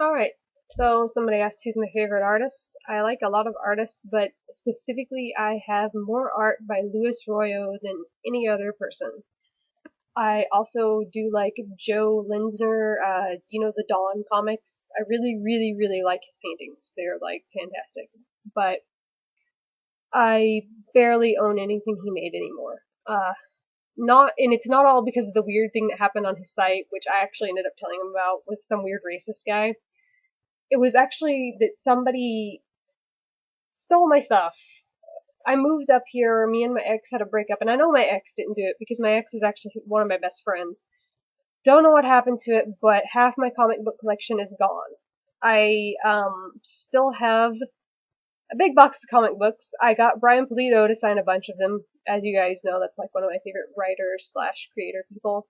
Alright, so somebody asked who's my favorite artist. I like a lot of artists, but specifically I have more art by Louis Royo than any other person. I also do like Joe Linsner, the Dawn comics. I really, really, really like his paintings. They're like fantastic. But I barely own anything he made anymore. And it's not all because of the weird thing that happened on his site, which I actually ended up telling him about, was some weird racist guy. It was actually that somebody stole my stuff. I moved up here, me and my ex had a breakup, and I know my ex didn't do it because my ex is actually one of my best friends. Don't know what happened to it, but half my comic book collection is gone. I still have a big box of comic books. I got Brian Pulido to sign a bunch of them. As you guys know, that's like one of my favorite writers slash creator people.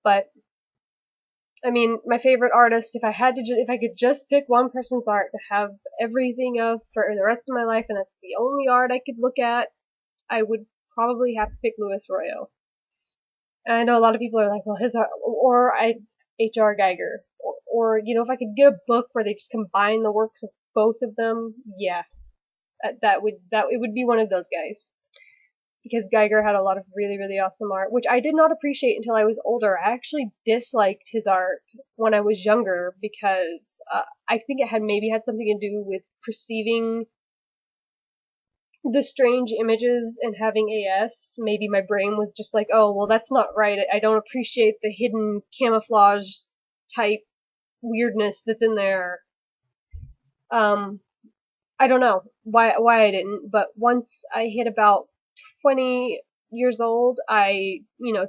But I mean, my favorite artist, if I could just pick one person's art to have everything of for the rest of my life, and that's the only art I could look at, I would probably have to pick Louis Royo. And I know a lot of people are like, well, his art, or H.R. Geiger, if I could get a book where they just combine the works of both of them, yeah, that it would be one of those guys. Because Geiger had a lot of really, really awesome art, which I did not appreciate until I was older. I actually disliked his art when I was younger because I think it maybe had something to do with perceiving the strange images and having AS. Maybe my brain was just like, oh, well, that's not right. I don't appreciate the hidden camouflage type weirdness that's in there. Um, I don't know why I didn't, but once I hit about 20 years old, I,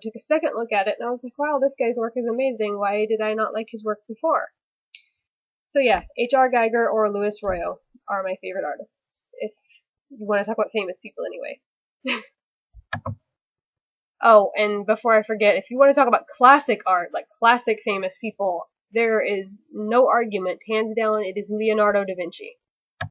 took a second look at it and I was like, wow, this guy's work is amazing. Why did I not like his work before? So yeah, H.R. Geiger or Louis Royo are my favorite artists, if you want to talk about famous people anyway. Oh, and before I forget, if you want to talk about classic art, like classic famous people, there is no argument, hands down, it is Leonardo da Vinci.